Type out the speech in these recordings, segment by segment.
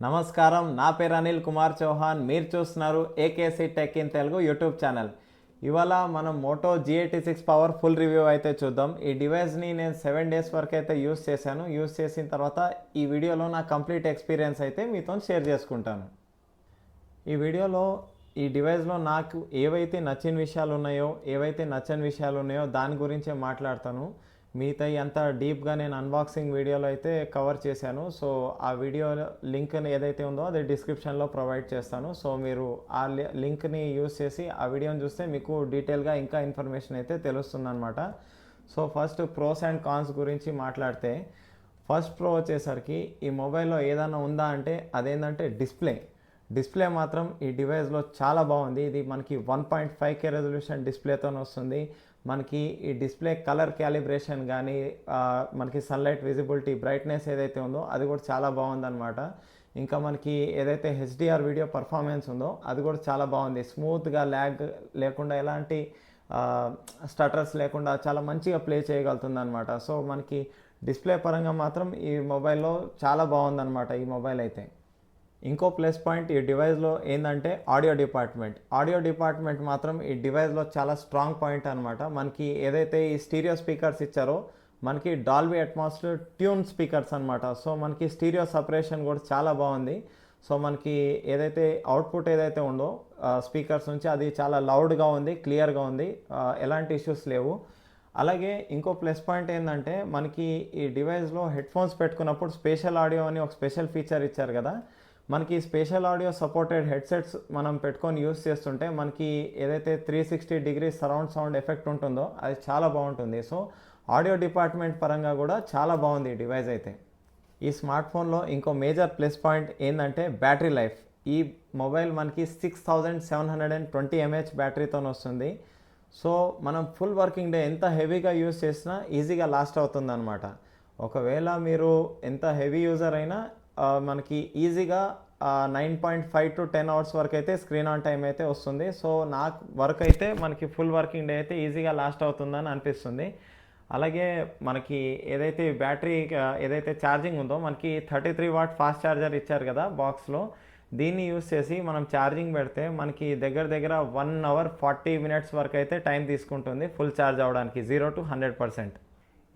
నమస్కారం, నా పేరు అనిల్ కుమార్ చౌహాన్. మీరు చూస్తున్నారు AKC tech in Telugu YouTube channel. ఇవాళ మనం Moto G86 power full review అయితే చూద్దాం. ఈ డివైస్ని నేను 7 డేస్ వరకు అయితే యూస్ చేశాను. యూస్ చేసిన తర్వాత ఈ వీడియోలో నా కంప్లీట్ ఎక్స్పీరియన్స్ అయితే మీతో షేర్ చేసుకుంటాను. ఈ వీడియోలో ఈ డివైస్లో నాకు ఏవైతే నచ్చిన విషయాలు ఉన్నాయో, ఏవైతే నచ్చని విషయాలు ఉన్నాయో దాని గురించే మాట్లాడతాను. మిగతా అంతా డీప్గా నేను అన్బాక్సింగ్ వీడియోలో అయితే కవర్ చేశాను. సో ఆ వీడియో లింక్ ఏదైతే ఉందో అది డిస్క్రిప్షన్లో ప్రొవైడ్ చేస్తాను. సో మీరు ఆ లింక్ని యూస్ చేసి ఆ వీడియోని చూస్తే మీకు డీటెయిల్గా ఇంకా ఇన్ఫర్మేషన్ అయితే తెలుస్తుందన్నమాట. So first pros and cons గురించి మాట్లాడితే, ఫస్ట్ ప్రో వచ్చేసరికి ఈ మొబైల్లో ఏదైనా ఉందా అంటే అదేంటంటే డిస్ప్లే మాత్రం ఈ డివైస్లో చాలా బాగుంది. ఇది మనకి 1.5K రెజల్యూషన్ డిస్ప్లేతో వస్తుంది. మనకి ఈ డిస్ప్లే కలర్ క్యాలిబ్రేషన్ కానీ, మనకి సన్లైట్ విజిబిలిటీ, బ్రైట్నెస్ ఏదైతే ఉందో అది కూడా చాలా బాగుందన్నమాట. ఇంకా మనకి ఏదైతే HDR వీడియో పర్ఫార్మెన్స్ ఉందో అది కూడా చాలా బాగుంది. స్మూత్గా ల్యాగ్ లేకుండా, ఎలాంటి స్టటర్స్ లేకుండా చాలా మంచిగా ప్లే చేయగలుగుతుంది అనమాట. సో మనకి డిస్ప్లే పరంగా మాత్రం ఈ మొబైల్లో చాలా బాగుందన్నమాట ఈ మొబైల్ అయితే. ఇంకో ప్లస్ పాయింట్ ఈ డివైస్లో ఏంటంటే ఆడియో డిపార్ట్మెంట్ మాత్రం ఈ డివైస్లో చాలా స్ట్రాంగ్ పాయింట్ అనమాట. మనకి ఏదైతే ఈ స్టీరియో స్పీకర్స్ ఇచ్చారో మనకి డాల్బీ అట్మాస్ ట్యూన్ స్పీకర్స్ అనమాట. సో మనకి స్టీరియో సపరేషన్ కూడా చాలా బాగుంది. సో మనకి ఏదైతే అవుట్పుట్ ఏదైతే ఉందో స్పీకర్స్ నుంచి అది చాలా లౌడ్గా ఉంది, క్లియర్గా ఉంది, ఎలాంటి ఇష్యూస్ లేవు. అలాగే ఇంకో ప్లస్ పాయింట్ ఏంటంటే మనకి ఈ డివైస్లో హెడ్ఫోన్స్ పెట్టుకున్నప్పుడు స్పేషల్ ఆడియో అని ఒక స్పెషల్ ఫీచర్ ఇచ్చారు కదా. మనకి స్పేషల్ ఆడియో సపోర్టెడ్ హెడ్సెట్స్ మనం పెట్టుకొని యూస్ చేస్తుంటే మనకి ఏదైతే 360 డిగ్రీ సరౌండ్ సౌండ్ ఎఫెక్ట్ ఉంటుందో అది చాలా బాగుంటుంది. సో ఆడియో డిపార్ట్మెంట్ పరంగా కూడా చాలా బాగుంది ఈ డివైస్ అయితే. ఈ స్మార్ట్ ఫోన్లో ఇంకో మేజర్ ప్లస్ పాయింట్ ఏంటంటే బ్యాటరీ లైఫ్. ఈ మొబైల్ మనకి 6720 mAh బ్యాటరీతో వస్తుంది. సో మనం ఫుల్ వర్కింగ్ డే ఎంత హెవీగా యూస్ చేసినా ఈజీగా లాస్ట్ అవుతుంది అనమాట. ఒకవేళ మీరు ఎంత హెవీ యూజర్ అయినా మనకి ఈజీగా 9.5 to 10 అవర్స్ వరకు అయితే స్క్రీన్ ఆన్ టైం అయితే వస్తుంది. సో నాకు వర్క్ అయితే మనకి ఫుల్ వర్కింగ్ డే అయితే ఈజీగా లాస్ట్ అవుతుందని అనిపిస్తుంది. అలాగే మనకి ఏదైతే బ్యాటరీ ఏదైతే ఛార్జింగ్ ఉందో మనకి 33 వాట్ ఫాస్ట్ ఛార్జర్ ఇచ్చారు కదా బాక్స్లో. దీన్ని యూస్ చేసి మనం ఛార్జింగ్ పెడితే మనకి దగ్గర 1 hour 40 minutes వరకు అయితే టైం తీసుకుంటుంది ఫుల్ ఛార్జ్ అవ్వడానికి 0 to 100%.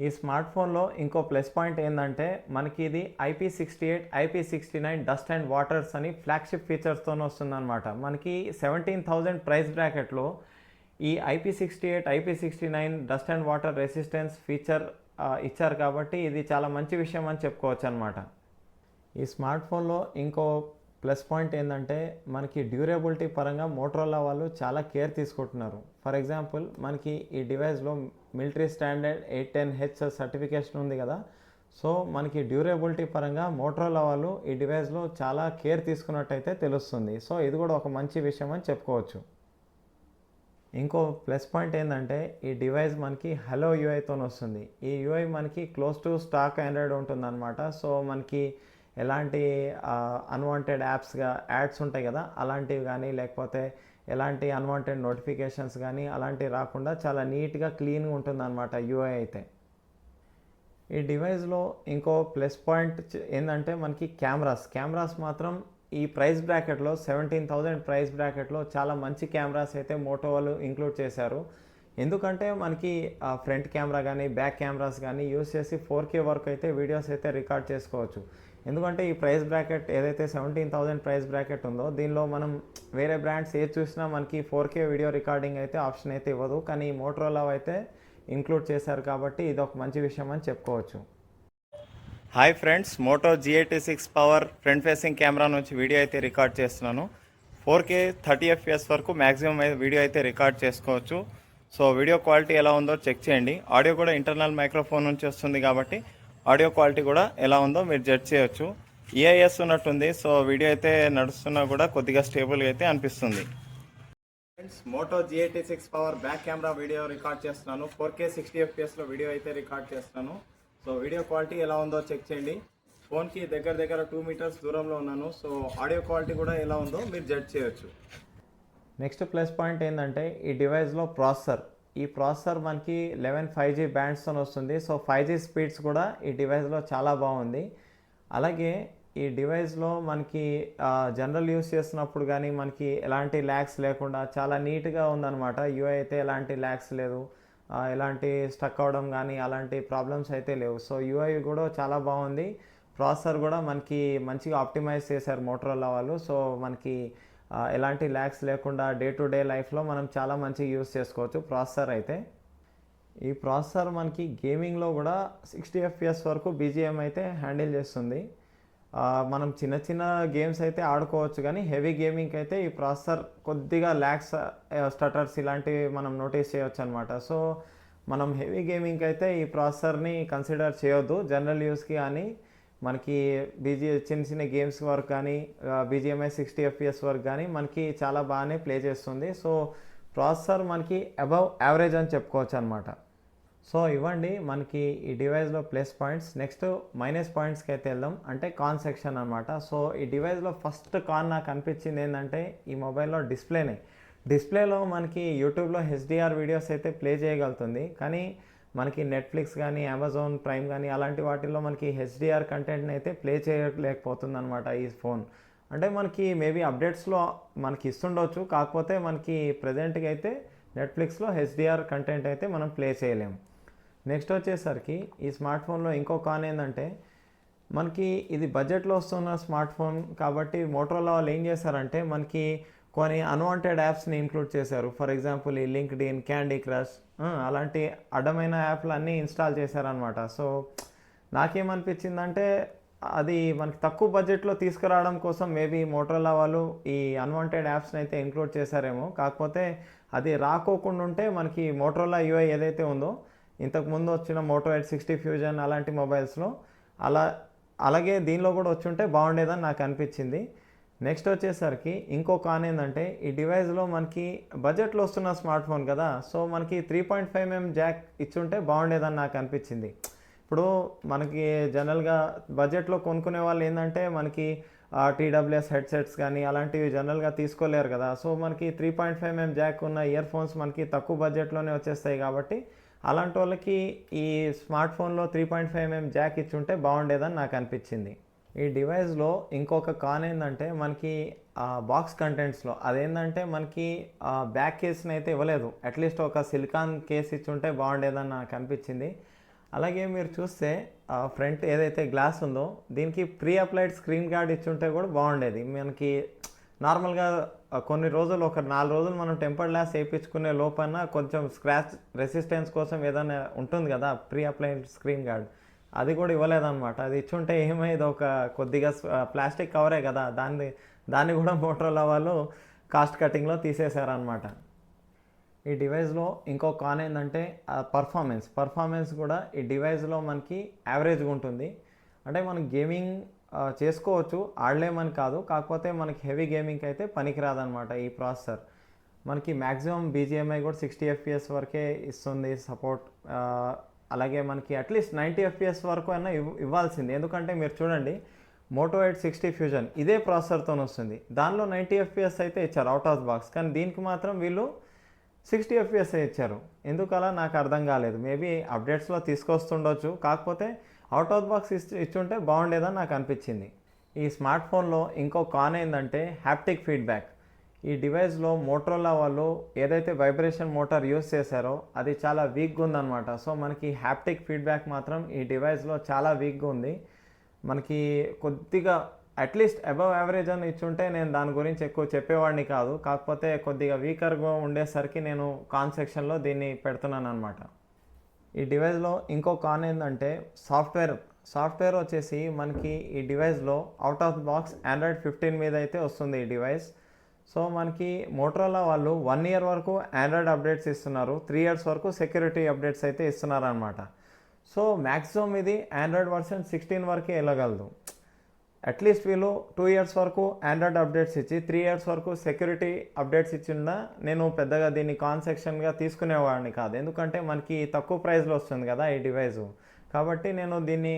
ఈ స్మార్ట్ ఫోన్లో ఇంకో ప్లస్ పాయింట్ ఏంటంటే మనకి ఇది IP68, IP69 dust and waters అని ఫ్లాగ్షిప్ ఫీచర్స్తో వస్తుందన్నమాట. మనకి 17,000 ప్రైస్ బ్రాకెట్లో ఈ IP68, IP69 dust and water resistance feature ఇచ్చారు కాబట్టి ఇది చాలా మంచి విషయం అని చెప్పుకోవచ్చు అనమాట. ఈ స్మార్ట్ ఫోన్లో ఇంకో ప్లస్ పాయింట్ ఏంటంటే మనకి డ్యూరబిలిటీ పరంగా మోటరోలా వాళ్ళు చాలా కేర్ తీసుకుంటున్నారు. ఫర్ ఎగ్జాంపుల్ మనకి ఈ డివైస్లో మిలిటరీ స్టాండర్డ్ 810H సర్టిఫికేషన్ ఉంది కదా. సో మనకి డ్యూరబిలిటీ పరంగా మోటరోలా వాళ్ళు ఈ డివైస్లో చాలా కేర్ తీసుకున్నట్టయితే తెలుస్తుంది. సో ఇది కూడా ఒక మంచి విషయం అని చెప్పుకోవచ్చు. ఇంకో ప్లస్ పాయింట్ ఏంటంటే ఈ డివైస్ మనకి హలో యూఐతో వస్తుంది. ఈ యూఐ మనకి క్లోజ్ టు స్టాక్ ఆండ్రాయిడ్ ఉంటుందన్నమాట. సో మనకి ఎలాంటి అన్వాంటెడ్ యాడ్స్ ఉంటాయి కదా, అలాంటివి కానీ లేకపోతే ఎలాంటి అన్వాంటెడ్ నోటిఫికేషన్స్ కానీ అలాంటివి రాకుండా చాలా నీట్గా క్లీన్గా ఉంటుందన్నమాట యూఐ అయితే. ఈ డివైస్లో ఇంకో ప్లస్ పాయింట్ ఏంటంటే మనకి కెమెరాస్ మాత్రం ఈ ప్రైస్ బ్రాకెట్లో 17,000 ప్రైస్ బ్రాకెట్లో చాలా మంచి కెమెరాస్ అయితే మోటో వాళ్ళు ఇంక్లూడ్ చేశారు. ఎందుకంటే మనకి ఫ్రంట్ కెమెరా కానీ బ్యాక్ కెమెరాస్ కానీ యూస్ చేసి 4K వరకు అయితే వీడియోస్ అయితే రికార్డ్ చేసుకోవచ్చు. ఎందుకంటే ఈ ప్రైస్ బ్రాకెట్ ఏదైతే 17,000 ప్రైస్ బ్రాకెట్ ఉందో దీనిలో మనం వేరే బ్రాండ్స్ ఏది చూసినా మనకి 4K వీడియో రికార్డింగ్ అయితే ఆప్షన్ అయితే ఇవ్వదు. కానీ ఈ మోటరోలా అయితే ఇంక్లూడ్ చేశారు కాబట్టి ఇది ఒక మంచి విషయం అని చెప్పుకోవచ్చు. Hi friends, moto G86 power front facing camera నుంచి వీడియో అయితే రికార్డ్ చేస్తున్నాను. 4K 30 FPS వరకు మ్యాక్సిమం వీడియో అయితే రికార్డ్ చేసుకోవచ్చు. సో వీడియో క్వాలిటీ ఎలా ఉందో చెక్ చేయండి. ఆడియో కూడా ఇంటర్నల్ మైక్రోఫోన్ నుంచి వస్తుంది కాబట్టి ఆడియో క్వాలిటీ కూడా ఎలా ఉందో మీరు జడ్జ్ చేయొచ్చు. EIS ఉన్నట్టుంది. సో వీడియో అయితే నడుస్తున్నా కూడా కొద్దిగా స్టేబుల్గా అయితే అనిపిస్తుంది. Friends, moto G86 power back camera video record చేస్తున్నాను. 4K 60 FPSలో వీడియో అయితే రికార్డ్ చేస్తున్నాను. సో వీడియో క్వాలిటీ ఎలా ఉందో చెక్ చేయండి. ఫోన్కి దగ్గర 2 meters దూరంలో ఉన్నాను. సో ఆడియో క్వాలిటీ కూడా ఎలా ఉందో మీరు జడ్జ్ చేయొచ్చు. నెక్స్ట్ ప్లస్ పాయింట్ ఏంటంటే ఈ డివైస్లో ఈ ప్రాసెసర్ మనకి 11 5G బ్యాండ్స్తో వస్తుంది. సో 5G స్పీడ్స్ కూడా ఈ డివైస్లో చాలా బాగుంది. అలాగే ఈ డివైస్లో మనకి జనరల్ యూస్ చేస్తున్నప్పుడు కానీ మనకి ఎలాంటి ల్యాగ్స్ లేకుండా చాలా నీట్గా ఉందన్నమాట. యూఐ అయితే ఎలాంటి ల్యాగ్స్ లేదు, ఎలాంటి స్టక్ అవ్వడం కానీ అలాంటి ప్రాబ్లమ్స్ అయితే లేవు. సో యూఐ కూడా చాలా బాగుంది. ప్రాసెసర్ కూడా మనకి మంచిగా ఆప్టిమైజ్ చేశారు మోటరోలా వాళ్ళు. సో మనకి ఎలాంటి ల్యాగ్స్ లేకుండా డే టు డే లైఫ్లో మనం చాలా మంచిగా యూస్ చేసుకోవచ్చు ప్రాసెసర్ అయితే. ఈ ప్రాసెసర్ మనకి గేమింగ్లో కూడా 60 FPS వరకు బీజిఎం అయితే హ్యాండిల్ చేస్తుంది. మనం చిన్న చిన్న గేమ్స్ అయితే ఆడుకోవచ్చు, కానీ హెవీ గేమింగ్కి అయితే ఈ ప్రాసెసర్ కొద్దిగా ల్యాగ్స్, స్టటర్స్ ఇలాంటివి మనం నోటీస్ చేయవచ్చు అనమాట. సో మనం హెవీ గేమింగ్కి అయితే ఈ ప్రాసెసర్ని కన్సిడర్ చేయొద్దు. జనరల్ యూస్కి కానీ మనకి చిన్న చిన్న గేమ్స్ వరకు కానీ బీజిఎంఐ 60 FPS వరకు కానీ మనకి చాలా బాగానే ప్లే చేస్తుంది. సో ప్రాసెసర్ మనకి అబవ్ యావరేజ్ అని చెప్పుకోవచ్చు అనమాట. సో ఇవ్వండి మనకి ఈ డివైస్లో ప్లస్ పాయింట్స్. నెక్స్ట్ మైనస్ పాయింట్స్కి అయితే వెళ్దాం, అంటే కాన్ సెక్షన్ అనమాట. సో ఈ డివైస్లో ఫస్ట్ కాన్ నాకు అనిపించింది ఏంటంటే ఈ మొబైల్లో డిస్ప్లేలో మనకి యూట్యూబ్లో హెచ్డిఆర్ వీడియోస్ అయితే ప్లే చేయగలుగుతుంది, కానీ మనకి నెట్ఫ్లిక్స్ కానీ అమెజాన్ ప్రైమ్ కానీ అలాంటి వాటిల్లో మనకి హెచ్డిఆర్ కంటెంట్ని అయితే ప్లే చేయలేకపోతుంది అనమాట ఈ ఫోన్. అంటే మనకి మేబీ అప్డేట్స్లో మనకి ఇస్తుండొచ్చు, కాకపోతే మనకి ప్రజెంట్గా అయితే నెట్ఫ్లిక్స్లో హెచ్డిఆర్ కంటెంట్ అయితే మనం ప్లే చేయలేము. నెక్స్ట్ వచ్చేసరికి ఈ స్మార్ట్ ఫోన్లో ఇంకో కాన్ ఏంటంటే మనకి ఇది బడ్జెట్లో వస్తున్న స్మార్ట్ ఫోన్ కాబట్టి మోటరోలా వాళ్ళు ఏం చేశారంటే మనకి కొన్ని అన్వాంటెడ్ యాప్స్ని ఇంక్లూడ్ చేశారు. ఫర్ ఎగ్జాంపుల్ ఈ లింక్డ్ఇన్, క్యాండీ క్రష్ అలాంటి అడ్డమైన యాప్లు అన్నీ ఇన్స్టాల్ చేశారనమాట. సో నాకేమనిపించిందంటే అది మనకి తక్కువ బడ్జెట్లో తీసుకురావడం కోసం మేబీ మోటరోలా వాళ్ళు ఈ అన్వాంటెడ్ యాప్స్ని అయితే ఇంక్లూడ్ చేశారేమో. కాకపోతే అది రాకోకుండా ఉంటే మనకి మోటరోలా యూఐ ఏదైతే ఉందో ఇంతకుముందు వచ్చిన మోటో ఎయిట్ 60 ఫ్యూజన్ అలాంటి మొబైల్స్లో అలాగే దీనిలో కూడా వచ్చి ఉంటే బాగుండేదని నాకు అనిపించింది. నెక్స్ట్ వచ్చేసరికి ఇంకో కాన్ ఏంటంటే ఈ డివైస్లో మనకి బడ్జెట్లో వస్తున్న స్మార్ట్ ఫోన్ కదా, సో మనకి 3.5mm జాక్ ఇచ్చుంటే బాగుండేదని నాకు అనిపించింది. ఇప్పుడు మనకి జనరల్గా బడ్జెట్లో కొనుక్కునే వాళ్ళు ఏంటంటే మనకి టీడబ్ల్యూఎస్ హెడ్సెట్స్ కానీ అలాంటివి జనరల్గా తీసుకోలేరు కదా. సో మనకి 3.5mm జాక్ ఉన్న ఇయర్ ఫోన్స్ మనకి తక్కువ బడ్జెట్లోనే వచ్చేస్తాయి కాబట్టి అలాంటి వాళ్ళకి ఈ స్మార్ట్ ఫోన్లో 3.5mm జాక్ ఇచ్చుంటే బాగుండేదని నాకు అనిపించింది. ఈ డివైస్లో ఇంకొక కాన్ ఏంటంటే మనకి బాక్స్ కంటెంట్స్లో అదేంటంటే మనకి బ్యాక్ కేస్ని అయితే ఇవ్వలేదు. అట్లీస్ట్ ఒక సిలికాన్ కేస్ ఇచ్చుంటే బాగుండేదని నాకు అనిపించింది. అలాగే మీరు చూస్తే ఫ్రంట్ ఏదైతే గ్లాస్ ఉందో దీనికి ప్రీ అప్లైడ్ స్క్రీన్ గార్డ్ ఇచ్చుంటే కూడా బాగుండేది. మనకి నార్మల్గా కొన్ని రోజులు ఒక 4 రోజులు మనం టెంపర్ గ్లాస్ వేయించుకునే లోపల కొంచెం స్క్రాచ్ రెసిస్టెన్స్ కోసం ఏదైనా ఉంటుంది కదా ప్రీ అప్లైడ్ స్క్రీన్ గార్డ్, అది కూడా ఇవ్వలేదన్నమాట. అది ఇచ్చుంటే ఏమైంది, ఒక కొద్దిగా ప్లాస్టిక్ కవరే కదా, దాన్ని కూడా మోటరోలా వాళ్ళు కాస్ట్ కటింగ్లో తీసేశారనమాట. ఈ డివైస్లో ఇంకో కాన్ ఏంటంటే పర్ఫార్మెన్స్ కూడా ఈ డివైస్లో మనకి యావరేజ్గా ఉంటుంది. అంటే మనం గేమింగ్ చేసుకోవచ్చు, ఆడలేమని కాదు, కాకపోతే మనకి హెవీ గేమింగ్కి అయితే పనికిరాదనమాట ఈ ప్రాసెసర్. మనకి మ్యాక్సిమం బీజిఎంఐ కూడా 60 FPS వరకే ఇస్తుంది సపోర్ట్. అలాగే మనకి అట్లీస్ట్ 90 FPS వరకు అయినా ఇవ్వాల్సింది. ఎందుకంటే మీరు చూడండి మోటో ఎయిట్ 60 ఫ్యూజన్ ఇదే ప్రాసెసర్తో వస్తుంది, దానిలో 90 FPS అయితే ఇచ్చారు అవుట్ ఆఫ్ బాక్స్, కానీ దీనికి మాత్రం వీళ్ళు 60 FPS ఇచ్చారు. ఎందుకు అలా నాకు అర్థం కాలేదు. మేబీ అప్డేట్స్లో తీసుకొస్తుండొచ్చు, కాకపోతే అవుట్ ఆఫ్ బాక్స్ ఇచ్చుంటే బాగుండేదని నాకు అనిపించింది. ఈ స్మార్ట్ ఫోన్లో ఇంకో కాన్ ఏంటంటే హ్యాప్టిక్ ఫీడ్బ్యాక్. ఈ డివైస్లో మోటరోలా వాళ్ళు ఏదైతే వైబ్రేషన్ మోటార్ యూస్ చేశారో అది చాలా వీక్గా ఉందన్నమాట. సో మనకి హ్యాప్టిక్ ఫీడ్బ్యాక్ మాత్రం ఈ డివైస్లో చాలా వీక్గా ఉంది. మనకి కొద్దిగా అట్లీస్ట్ అబవ్ యావరేజ్ అని ఇచ్చుంటే నేను దాని గురించి ఎక్కువ చెప్పేవాడిని కాదు, కాకపోతే కొద్దిగా వీకర్గా ఉండేసరికి నేను కాన్ సెక్షన్లో దీన్ని పెడుతున్నాను అనమాట. ఈ డివైస్లో ఇంకో కాన్ ఏంటంటే సాఫ్ట్వేర్ వచ్చేసి మనకి ఈ డివైస్లో అవుట్ ఆఫ్ బాక్స్ Android 15 మీద అయితే వస్తుంది ఈ డివైస్. సో మనకి మోటరోలా వాళ్ళు 1 year వరకు ఆండ్రాయిడ్ అప్డేట్స్ ఇస్తున్నారు, 3 years వరకు సెక్యూరిటీ అప్డేట్స్ అయితే ఇస్తున్నారు అనమాట. సో మ్యాక్సిమం ఇది ఆండ్రాయిడ్ వర్షన్ 16 వరకే వెళ్ళగలదు. అట్లీస్ట్ వీళ్ళు 2 years వరకు ఆండ్రాయిడ్ అప్డేట్స్ ఇచ్చి 3 years వరకు సెక్యూరిటీ అప్డేట్స్ ఇచ్చిందా నేను పెద్దగా దీన్ని కాన్ సెక్షన్గా తీసుకునేవాడిని కాదు. ఎందుకంటే మనకి తక్కువ ప్రైస్లో వస్తుంది కదా ఈ డివైజు, కాబట్టి నేను దీన్ని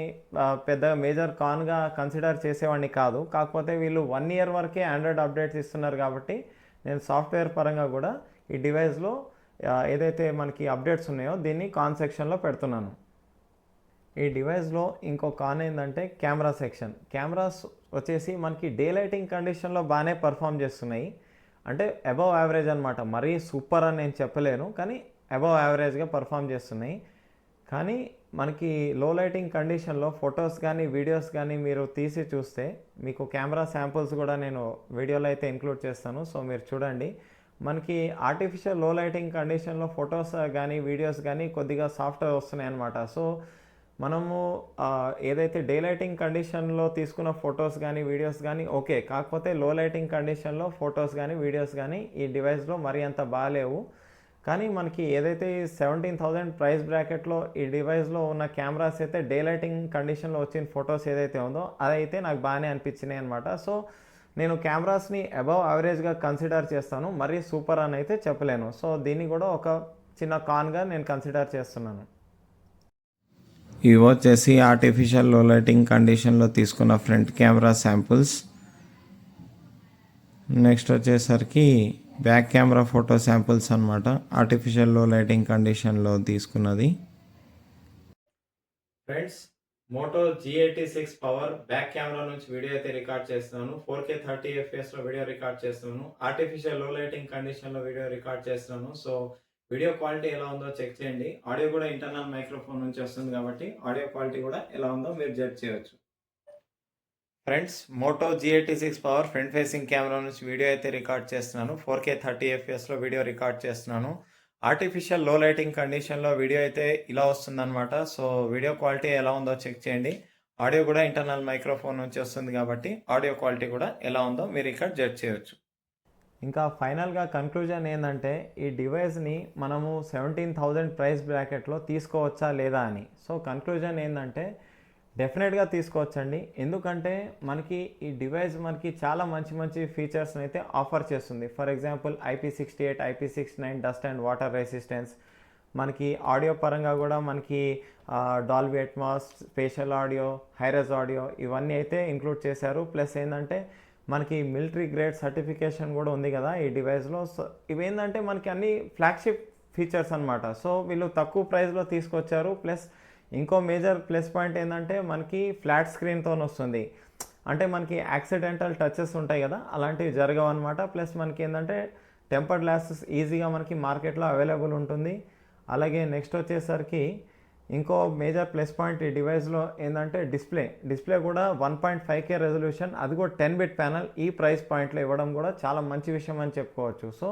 పెద్దగా మేజర్ కాన్గా కన్సిడర్ చేసేవాడిని కాదు. కాకపోతే వీళ్ళు 1 year వరకే ఆండ్రాయిడ్ అప్డేట్స్ ఇస్తున్నారు కాబట్టి నేను సాఫ్ట్వేర్ పరంగా కూడా ఈ డివైస్లో ఏదైతే మనకి అప్డేట్స్ ఉన్నాయో దీన్ని కాన్ సెక్షన్లో పెడుతున్నాను. ఈ డివైస్లో ఇంకో కాన్ ఏంటంటే కెమెరా సెక్షన్. కెమెరాస్ వచ్చేసి మనకి డే లైటింగ్ కండిషన్లో బాగానే పర్ఫామ్ చేస్తున్నాయి. అంటే అబవ్ యావరేజ్ అనమాట, మరీ సూపర్ అని నేను చెప్పలేను, కానీ అబవ్ యావరేజ్గా పర్ఫామ్ చేస్తున్నాయి. కానీ మనకి లో లైటింగ్ కండిషన్లో ఫొటోస్ కానీ వీడియోస్ కానీ మీరు తీసి చూస్తే మీకు కెమెరా శాంపుల్స్ కూడా నేను వీడియోలో అయితే ఇంక్లూడ్ చేస్తాను, సో మీరు చూడండి. మనకి ఆర్టిఫిషియల్ లో లైటింగ్ కండిషన్లో ఫొటోస్ కానీ వీడియోస్ కానీ కొద్దిగా సాఫ్ట్గా వస్తున్నాయి అన్నమాట. సో మనము ఏదైతే డే లైటింగ్ కండిషన్లో తీసుకున్న ఫొటోస్ కానీ వీడియోస్ కానీ ఓకే, కాకపోతే లో లైటింగ్ కండిషన్లో ఫొటోస్ కానీ వీడియోస్ కానీ ఈ డివైస్లో మరీ అంత బాగాలేవు. కానీ మనకి ఏదైతే 17,000 ప్రైస్ బ్రాకెట్లో ఈ డివైస్లో ఉన్న కెమెరాస్ అయితే డే లైటింగ్ కండిషన్లో వచ్చిన ఫొటోస్ ఏదైతే ఉందో అదైతే నాకు బాగానే అనిపించినాయి అనమాట. సో నేను కెమెరాస్ని అబవ్ యావరేజ్గా కన్సిడర్ చేస్తాను, మరీ సూపర్ అని అయితే చెప్పలేను. సో దీన్ని కూడా ఒక చిన్న కాన్గా నేను కన్సిడర్ చేస్తున్నాను. ఇవి వచ్చేసి ఆర్టిఫిషియల్ లో లైటింగ్ కండిషన్లో తీసుకున్న ఫ్రంట్ కెమెరా శాంపుల్స్. నెక్స్ట్ వచ్చేసరికి బ్యాక్ కెమెరా ఫోటో శాంపుల్స్ అనమాట, ఆర్టిఫిషియల్ లో లైటింగ్ కండిషన్లో తీసుకున్నది. Friends, moto G86 power back camera నుంచి వీడియో అయితే రికార్డ్ చేస్తున్నాను. 4K 30 fps లో వీడియో రికార్డ్ చేస్తున్నాను. ఆర్టిఫిషియల్ లో లైటింగ్ కండిషన్లో వీడియో రికార్డ్ చేస్తున్నాను. సో వీడియో క్వాలిటీ ఎలా ఉందో చెక్ చేయండి. ఆడియో కూడా ఇంటర్నల్ మైక్రోఫోన్ నుంచి వస్తుంది కాబట్టి ఆడియో క్వాలిటీ కూడా ఎలా ఉందో మీరు జడ్జ్ చేయొచ్చు. Friends, moto G86 power front facing camera నుంచి వీడియో అయితే రికార్డ్ చేస్తున్నాను. 4K 30 fps వీడియో రికార్డ్ చేస్తున్నాను. ఆర్టిఫిషియల్ లో లైటింగ్ కండిషన్లో వీడియో అయితే ఇలా వస్తుందన్నమాట. సో వీడియో క్వాలిటీ ఎలా ఉందో చెక్ చేయండి. ఆడియో కూడా ఇంటర్నల్ మైక్రోఫోన్ నుంచి వస్తుంది కాబట్టి ఆడియో క్వాలిటీ కూడా ఎలా ఉందో మీరు ఇక్కడ జడ్జ్ చేయొచ్చు. ఇంకా ఫైనల్గా కన్క్లూజన్ ఏంటంటే ఈ డివైస్ని మనము 17,000 ప్రైస్ బ్రాకెట్లో తీసుకోవచ్చా లేదా అని. సో కన్క్లూజన్ ఏంటంటే డెఫినెట్గా తీసుకోవచ్చండి. ఎందుకంటే మనకి ఈ డివైస్ మనకి చాలా మంచి మంచి ఫీచర్స్ని అయితే ఆఫర్ చేస్తుంది. For example IP68, IP69 dust and water resistance. మనకి ఆడియో పరంగా కూడా మనకి Dolby Atmos, spatial audio, hi res audio ఇవన్నీ అయితే ఇంక్లూడ్ చేశారు. ప్లస్ ఏంటంటే మనకి మిలిటరీ గ్రేడ్ సర్టిఫికేషన్ కూడా ఉంది కదా ఈ డివైస్లో. సో ఇవేంటంటే మనకి అన్ని ఫ్లాగ్షిప్ ఫీచర్స్ అనమాట. సో వీళ్ళు తక్కువ ప్రైస్లో తీసుకొచ్చారు. ప్లస్ ఇంకో మేజర్ ప్లస్ పాయింట్ ఏంటంటే మనకి ఫ్లాట్ స్క్రీన్తో వస్తుంది. అంటే మనకి యాక్సిడెంటల్ టచెస్ ఉంటాయి కదా, అలాంటివి జరగవు అనమాట. ప్లస్ మనకి ఏంటంటే టెంపర్ గ్లాసెస్ ఈజీగా మనకి మార్కెట్లో అవైలబుల్ ఉంటుంది. అలాగే నెక్స్ట్ వచ్చేసరికి ఇంకో మేజర్ ప్లస్ పాయింట్ ఈ డివైస్లో ఏంటంటే డిస్ప్లే కూడా 1.5K రెజల్యూషన్, అది కూడా 10-bit ప్యానల్ ఈ ప్రైస్ పాయింట్లో ఇవ్వడం కూడా చాలా మంచి విషయం అని చెప్పుకోవచ్చు. సో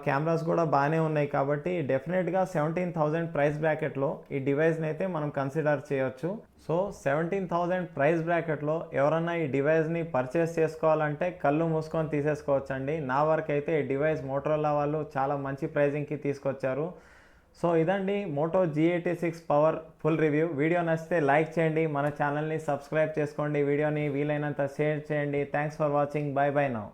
కెమెరాస్ కూడా బాగానే ఉన్నాయి కాబట్టి డెఫినెట్గా 17,000 ప్రైస్ బ్రాకెట్లో ఈ డివైస్ని అయితే మనం కన్సిడర్ చేయొచ్చు. సో 17,000 ప్రైస్ బ్రాకెట్లో ఎవరన్నా ఈ డివైస్ని పర్చేస్ చేసుకోవాలంటే కళ్ళు మూసుకొని తీసేసుకోవచ్చండి. నా వరకు అయితే ఈ డివైస్ మోటరోలా వాళ్ళు చాలా మంచి ప్రైజింగ్కి తీసుకొచ్చారు. సో ఇదండి moto G86 power full review. Video నచ్చితే లైక్ చేయండి, మన ఛానల్ని సబ్స్క్రైబ్ చేసుకోండి, వీడియోని వీలైనంత షేర్ చేయండి. Thanks for watching. Bye bye now.